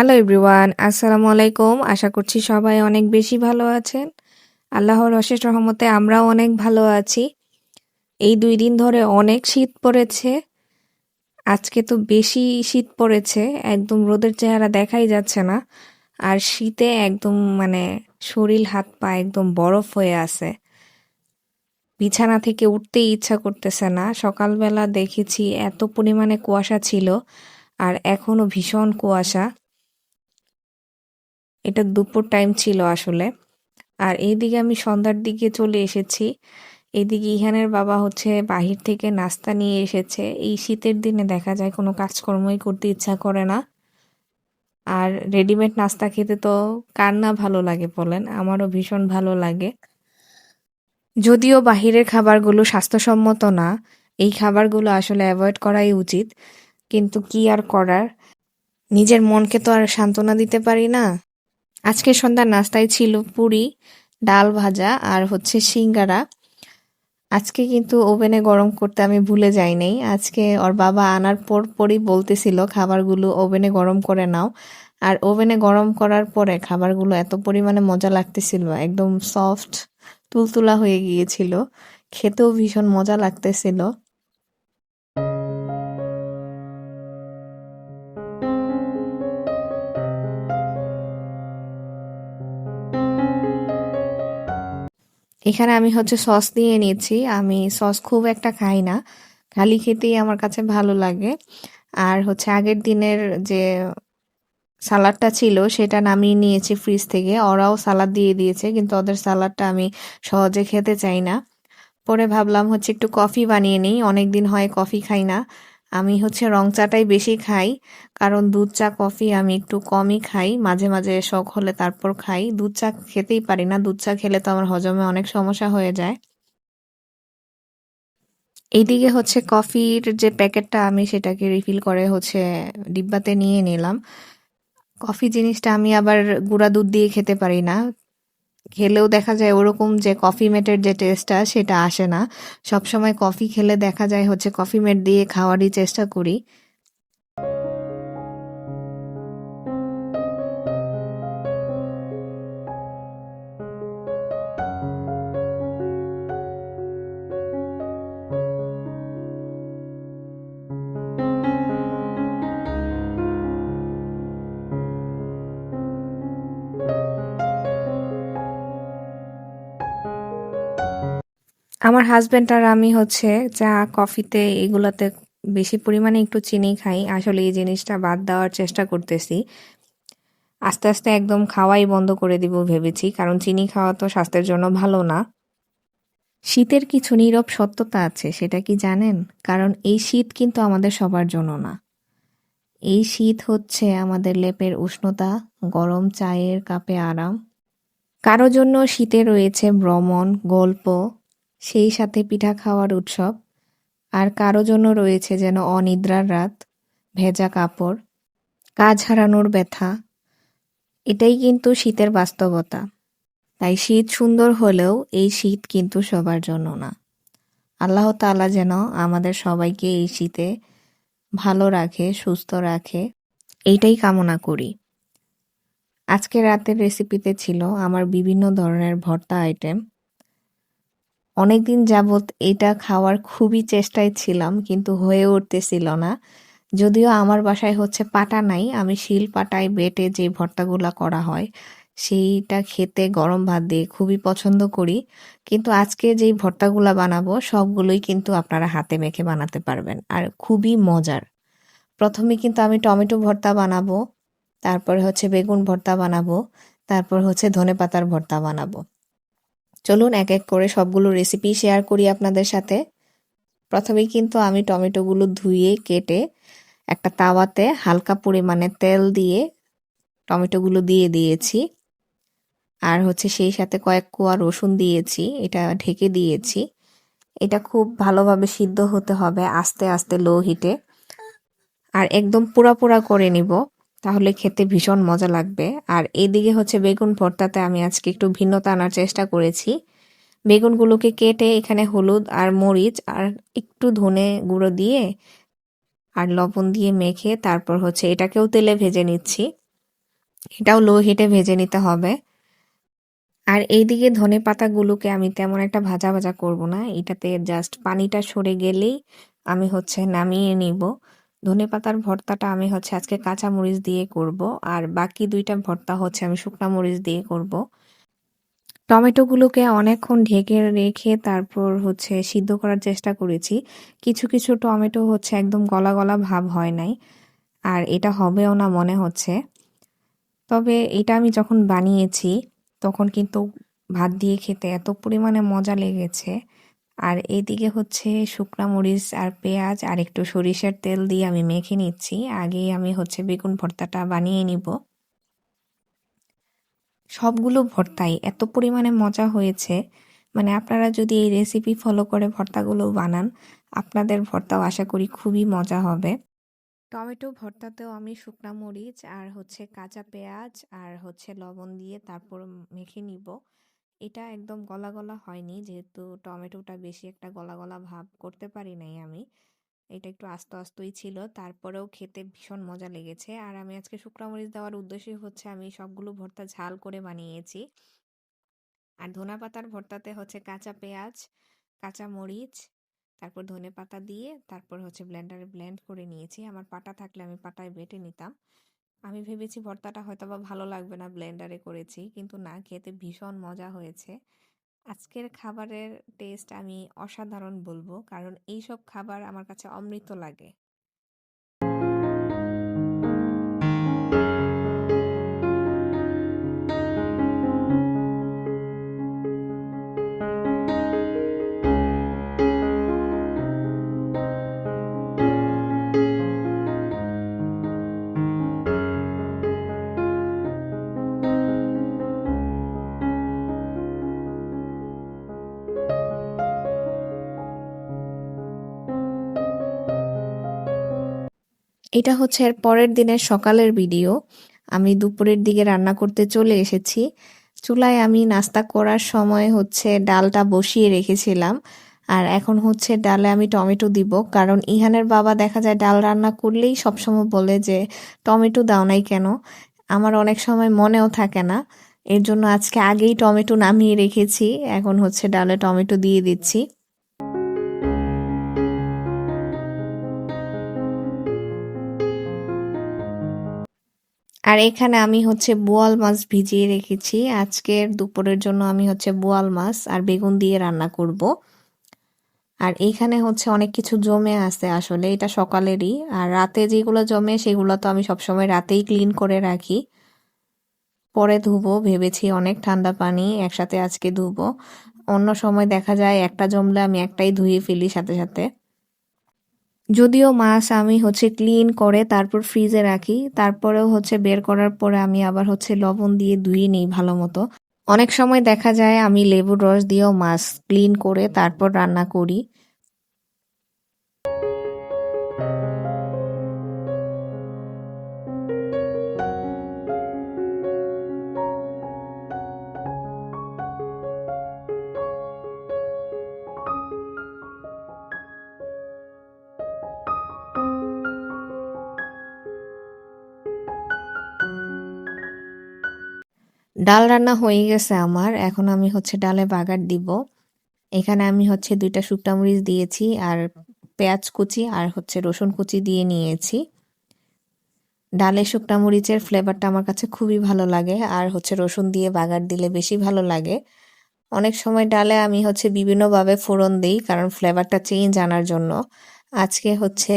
Hello everyone, আসসালামু আলাইকুম। আশা করছি সবাই অনেক বেশি ভালো আছেন। আল্লাহর অশেষ রহমতে আমরাও অনেক ভালো আছি। এই ২ দিন ধরে অনেক শীত পড়েছে। আজকে তো বেশি শীত পড়েছে, একদম রোদের চেহারা দেখাই যাচ্ছে না। আর শীতে একদম শরীর হাত পা একদম বরফ হয়ে আছে। বিছানা থেকে উঠতেই ইচ্ছা করতেছে না। সকালবেলা দেখেছি এত পরিমাণে কুয়াশা ছিল, আর এখনো ভীষণ কুয়াশা। এটা দুপুর টাইম ছিল আসলে। আর এইদিকে আমি সন্ধ্যার দিকে চলে এসেছি। এদিকে ইহানের বাবা হচ্ছে বাহির থেকে নাস্তা নিয়ে এসেছে। এই শীতের দিনে দেখা যায় কোনো কাজকর্মই করতে ইচ্ছা করে না। আর রেডিমেড নাস্তা খেতে তো কার না ভালো লাগে বলেন, আমারও ভীষণ ভালো লাগে। যদিও বাহিরের খাবারগুলো স্বাস্থ্যসম্মত না, এই খাবারগুলো আসলে অ্যাভয়েড করাই উচিত। কিন্তু কি আর করার, নিজের মনকে তো আর সান্ত্বনা দিতে পারি না। আজকে সন্ধ্যার নাস্তায় ছিল পুরি, ডাল ভাজা আর হচ্ছে সিঙ্গারা। আজকে কিন্তু ওভেনে গরম করতে আমি ভুলে যাই নাই। আজকে ওর বাবা আনার পরই বলতেছিল খাবারগুলো ওভেনে গরম করে নাও। আর ওভেনে গরম করার পরে খাবারগুলো এত পরিমাণে মজা লাগতেছিল, একদম সফট তুলতুলা হয়ে গিয়েছিল। খেতেও ভীষণ মজা লাগতেছিল। এখানে আমি হচ্ছে সস নিয়ে নিয়েছি। আমি সস খুব একটা খাই না, খালি খেতেই আমার কাছে ভালো লাগে। আর হচ্ছে আগের দিনের যে সালাডটা ছিল সেটা নামিয়ে নিয়েছি ফ্রিজ থেকে। ওরাও সালাদ দিয়ে দিয়েছে, কিন্তু ওদের সালাডটা আমি সহজে খেতে চাই না। পরে ভাবলাম হচ্ছে একটু কফি বানিয়ে নিই, অনেকদিন হয় কফি খাই না। আমি হচ্ছে রং চাটাই বেশি খাই, কারণ দুধ চা কফি আমি একটু কমই খাই, মাঝে মাঝে শখ হলে তারপর খাই। দুধ চা খেতেই পারি না, দুধ চা খেলে তো আমার হজমে অনেক সমস্যা হয়ে যায়। এইদিকে হচ্ছে কফির যে প্যাকেটটা আমি সেটাকে রিফিল করে হচ্ছে ডিব্বাতে নিয়ে নিলাম। কফি জিনিসটা আমি আবার গুঁড়া দুধ দিয়ে খেতে পারি না। খেলেও দেখা যায় ওরকম যে কফি মেটের যে টেস্টটা সেটা আসে না। সবসময় কফি খেলে দেখা যায় হচ্ছে কফি মেট দিয়ে খাওয়ারই চেষ্টা করি। আমার হাজবেন্ড আর আমি হচ্ছে চা কফিতে এগুলাতে বেশি পরিমাণে একটু চিনি খাই। আসলে এই জিনিসটা বাদ দেওয়ার চেষ্টা করতেছি। আস্তে আস্তে একদম খাওয়াই বন্ধ করে দিব ভেবেছি, কারণ চিনি খাওয়া তো স্বাস্থ্যের জন্য ভালো না। শীতের কিছু নীরব সত্যতা আছে, সেটা কি জানেন? কারণ এই শীত কিন্তু আমাদের সবার জন্য না। এই শীত হচ্ছে আমাদের লেপের উষ্ণতা, গরম চায়ের কাপে আরাম। কারো জন্য শীতে রয়েছে ভ্রমণ, গল্প, সেই সাথে পিঠা খাওয়ার উৎসব। আর কারো জন্য রয়েছে যেন অনিদ্রার রাত, ভেজা কাপড়, কাজ হারানোর ব্যথা। এটাই কিন্তু শীতের বাস্তবতা। তাই শীত সুন্দর হলেও এই শীত কিন্তু সবার জন্য না। আল্লাহ তাআলা যেন আমাদের সবাইকে এই শীতে ভালো রাখে, সুস্থ রাখে, এইটাই কামনা করি। আজকে রাতের রেসিপিতে ছিল আমার বিভিন্ন ধরনের ভর্তা আইটেম। অনেকদিন যাবৎ এটা খাওয়ার খুবই চেষ্টায় ছিলাম, কিন্তু হয়ে উঠতেছিল না। যদিও আমার বাসায় হচ্ছে পাটা নাই, আমি শিল পাটায় বেটে যে ভর্তাগুলা করা হয় সেইটা খেতে গরম ভাত দিয়ে খুবই পছন্দ করি। কিন্তু আজকে যেই ভর্তাগুলা বানাবো সবগুলোই কিন্তু আপনারা হাতে মেখে বানাতে পারবেন, আর খুবই মজার। প্রথমে কিন্তু আমি টমেটো ভর্তা বানাবো, তারপর হচ্ছে বেগুন ভর্তা বানাবো, তারপর হচ্ছে ধনেপাতার ভর্তা বানাবো। চলুন এক এক করে সবগুলো রেসিপি শেয়ার করি আপনাদের সাথে। প্রথমেই কিন্তু আমি টমেটোগুলো ধুয়ে কেটে একটা তাওয়াতে হালকা পরিমাণে তেল দিয়ে টমেটোগুলো দিয়ে দিয়েছি। আর হচ্ছে সেই সাথে কয়েক কোয়া রসুন দিয়েছি, এটা ঢেকে দিয়েছি। এটা খুব ভালোভাবে সিদ্ধ হতে হবে আস্তে আস্তে লো হিটে। আর একদম পোড়া পোড়া করে নিব, তাহলে খেতে ভীষণ মজা লাগবে। আর এইদিকে হচ্ছে বেগুন ভর্তাতে আমি আজকে একটু ভিন্নতা আনার চেষ্টা করেছি। বেগুনগুলোকে কেটে এখানে হলুদ আর মরিচ আর একটু ধনে গুঁড়ো দিয়ে আর লবণ দিয়ে মেখে তারপর হচ্ছে এটাকেও তেলে ভেজে নিচ্ছি। এটাও লো হিটে ভেজে নিতে হবে। আর এইদিকে ধনেপাতাগুলোকে আমি তেমন একটা ভাজা ভাজা করব না, এটাতে জাস্ট পানিটা সরে গেলেই আমি হচ্ছে নামিয়ে নিব। ধনেপাতার ভর্তাটা আমি হচ্ছে আজকে কাঁচা মরিচ দিয়ে করব, আর বাকি দুইটা ভর্তা হচ্ছে আমি শুকনা মরিচ দিয়ে করব। টমেটোগুলোকে অনেকক্ষণ ঢেকে রেখে তারপর হচ্ছে সিদ্ধ করার চেষ্টা করেছি। কিছু কিছু টমেটো হচ্ছে একদম গলা গলা ভাব হয় নাই, আর এটা হবেও না মনে হচ্ছে। তবে এটা আমি যখন বানিয়েছি তখন কিন্তু ভাত দিয়ে খেতে এত পরিমাণে মজা লেগেছে। আর এইদিকে হচ্ছে শুকনা মরিচ আর পেঁয়াজ আর একটু সরিষার তেল দিয়ে আমি মেখে নিচ্ছি। আগেই আমি হচ্ছে বেগুন ভর্তাটা বানিয়ে নিব। সবগুলো ভর্তাই এত পরিমাণে মজা হয়েছে, মানে আপনারা যদি এই রেসিপি ফলো করে ভর্তাগুলো বানান, আপনাদের ভর্তাও আশা করি খুবই মজা হবে। টমেটো ভর্তাতেও আমি শুকনা মরিচ আর হচ্ছে কাঁচা পেঁয়াজ আর হচ্ছে লবণ দিয়ে তারপর মেখে নিব। এটা একদম গলা গলা হয়নি, যেহেতু টমেটোটা বেশি একটা গলা গলা ভাব করতে পারি নাই আমি। এটা একটু আস্ত আস্তই ছিল, তারপরেও খেতে ভীষণ মজা লেগেছে। আর আমি আজকে শুকনা মরিচ দেওয়ার উদ্দেশ্যই হচ্ছে আমি সবগুলো ভর্তা ঝাল করে বানিয়েছি। আর ধনেপাতার ভর্তাতে হচ্ছে কাঁচা পেঁয়াজ, কাঁচা মরিচ, তারপর ধনেপাতা দিয়ে তারপর হচ্ছে ব্লেন্ডারে ব্লেন্ড করে নিয়েছি। আমার পাটা থাকলে আমি পাটায় বেটে নিতাম। আমি ভেবেছি ভর্তাটা হয়তোবা ভালো লাগবে না, ব্লেন্ডারে করেছি, কিন্তু না, খেতে ভীষণ মজা হয়েছে। আজকের খাবারের টেস্ট আমি অসাধারণ বলবো, কারণ এইসব খাবার আমার কাছে অমৃত লাগে। এটা হচ্ছে এর পরের দিনের সকালের ভিডিও। আমি দুপুরের দিকে রান্না করতে চলে এসেছি। চুলায় আমি নাস্তা করার সময় হচ্ছে ডালটা বসিয়ে রেখেছিলাম, আর এখন হচ্ছে ডালে আমি টমেটো দিব, কারণ ইহানের বাবা দেখা যায় ডাল রান্না করলেই সবসময় বলে যে টমেটো দাও নাই কেন। আমার অনেক সময় মনেও থাকে না, এর জন্য আজকে আগেই টমেটো নামিয়ে রেখেছি, এখন হচ্ছে ডালে টমেটো দিয়ে দিচ্ছি। আর এখানে আমি হচ্ছে বোয়াল মাছ ভিজিয়ে রেখেছি। আজকের দুপুরের জন্য আমি হচ্ছে বোয়াল মাছ আর বেগুন দিয়ে রান্না করব। আর এইখানে হচ্ছে অনেক কিছু জমে আছে, আসলে এটা সকালেরই। আর রাতে যেগুলো জমে সেগুলো তো আমি সবসময় রাতেই ক্লিন করে রাখি, পরে ধুবো ভেবেছি। অনেক ঠান্ডা পানি একসাথে আজকে ধুবো, অন্য সময় দেখা যায় একটা জমলে আমি একটাই ধুয়ে ফেলি সাথে সাথে। যদিও মাছ আমি হচ্ছে ক্লিন করে তারপর ফ্রিজে রাখি, তারপরেও হচ্ছে বের করার পরে আমি আবার হচ্ছে লবণ দিয়ে ধুয়ে নিই ভালো মতো। অনেক সময় দেখা যায় আমি লেবুর রস দিয়েও মাছ ক্লিন করে তারপর রান্না করি। ডাল রান্না হয়ে গেছে আমার, এখন আমি হচ্ছে ডালে বাগার দিব। এখানে আমি হচ্ছে 2টা শুকনা মরিচ দিয়েছি, আর পেঁয়াজ কুচি আর হচ্ছে রসুন কুচি দিয়ে নিয়েছি। ডালে শুকনা মরিচের ফ্লেভারটা আমার কাছে খুবই ভালো লাগে, আর হচ্ছে রসুন দিয়ে বাগার দিলে বেশি ভালো লাগে। অনেক সময় ডালে আমি হচ্ছে বিভিন্নভাবে ফোড়ন দিই, কারণ ফ্লেভারটা চেঞ্জ আনার জন্য। আজকে হচ্ছে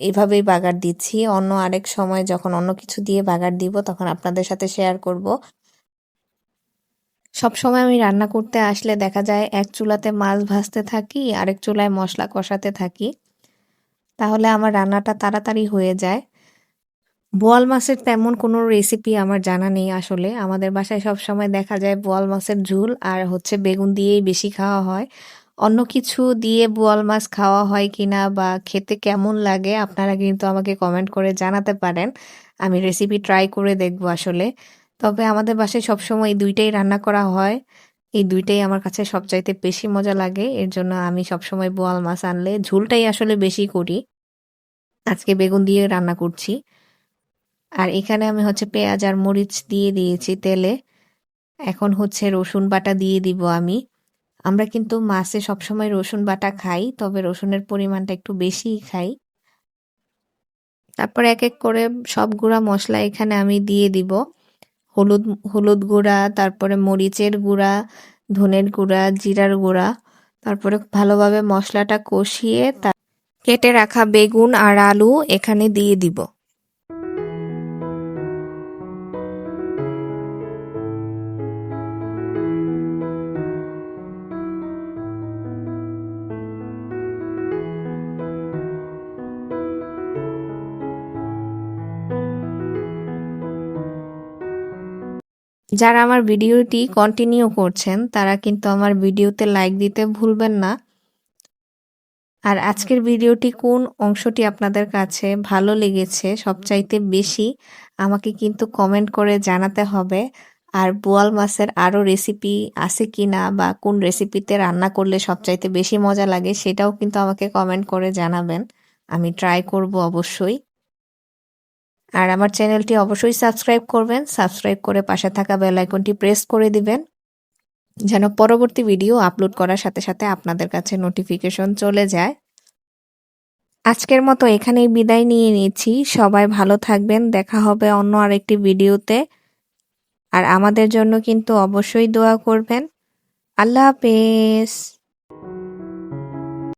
এভাবেই বাগার দিচ্ছি, অন্য আরেক সময় যখন অন্য কিছু দিয়ে বাগার দিব তখন আপনাদের সাথে শেয়ার করব। সবসময় আমি রান্না করতে আসলে দেখা যায় এক চুলাতে মাছ ভাজতে থাকি, আরেক চুলায় মশলা কষাতে থাকি, তাহলে আমার রান্নাটা তাড়াতাড়ি হয়ে যায়। বোয়াল মাছের তেমন কোনো রেসিপি আমার জানা নেই আসলে। আমাদের বাসায় সবসময় দেখা যায় বোয়াল মাছের ঝোল আর হচ্ছে বেগুন দিয়েই বেশি খাওয়া হয়। অন্য কিছু দিয়ে বোয়াল মাছ খাওয়া হয় কিনা বা খেতে কেমন লাগে আপনারা কিন্তু আমাকে কমেন্ট করে জানাতে পারেন। আমি রেসিপি ট্রাই করে দেখব আসলে। তবে আমাদের বাসায় সবসময় এই 2টাই রান্না করা হয়। এই 2টাই আমার কাছে সবচাইতে বেশি মজা লাগে। এর জন্য আমি সবসময় বোয়াল মাছ আনলে ঝোলটাই আসলে বেশি করি। আজকে বেগুন দিয়ে রান্না করছি। আর এখানে আমি হচ্ছে পেঁয়াজ আর মরিচ দিয়ে দিয়েছি তেলে। এখন হচ্ছে রসুন বাটা দিয়ে দিব আমি। আমরা কিন্তু মাছে সবসময় রসুন বাটা খাই, তবে রসুনের পরিমাণটা একটু বেশিই খাই। তারপর এক এক করে সব গুঁড়া মশলা এখানে আমি দিয়ে দিব। হলুদ হলুদ গুঁড়া, তারপরে মরিচের গুঁড়া, ধনের গুঁড়া, জিরার গুঁড়া। তারপরে ভালোভাবে মশলাটা কষিয়ে কেটে রাখা বেগুন আর আলু এখানে দিয়ে দিব। যারা আমার ভিডিওটি কন্টিনিউ করছেন তারা কিন্তু আমার ভিডিওতে লাইক দিতে ভুলবেন না। আর আজকের ভিডিওটি কোন অংশটি আপনাদের কাছে ভালো লেগেছে সবচাইতে বেশি আমাকে কিন্তু কমেন্ট করে জানাতে হবে। আর বোয়াল মাছের আরও রেসিপি আছে কি না, বা কোন রেসিপিতে রান্না করলে সবচাইতে বেশি মজা লাগে সেটাও কিন্তু আমাকে কমেন্ট করে জানাবেন। আমি ট্রাই করব অবশ্যই। আর আমার চ্যানেলটি অবশ্যই সাবস্ক্রাইব করবেন। সাবস্ক্রাইব করে পাশে থাকা বেল আইকনটি প্রেস করে দিবেন, যেন পরবর্তী ভিডিও আপলোড করার সাথে সাথে আপনাদের কাছে নোটিফিকেশন চলে যায়। আজকের মতো এখানেই বিদায় নিয়ে নিচ্ছি। সবাই ভালো থাকবেন। দেখা হবে অন্য আরেকটি ভিডিওতে। আর আমাদের জন্য কিন্তু অবশ্যই দোয়া করবেন। আল্লাহ হাফেজ।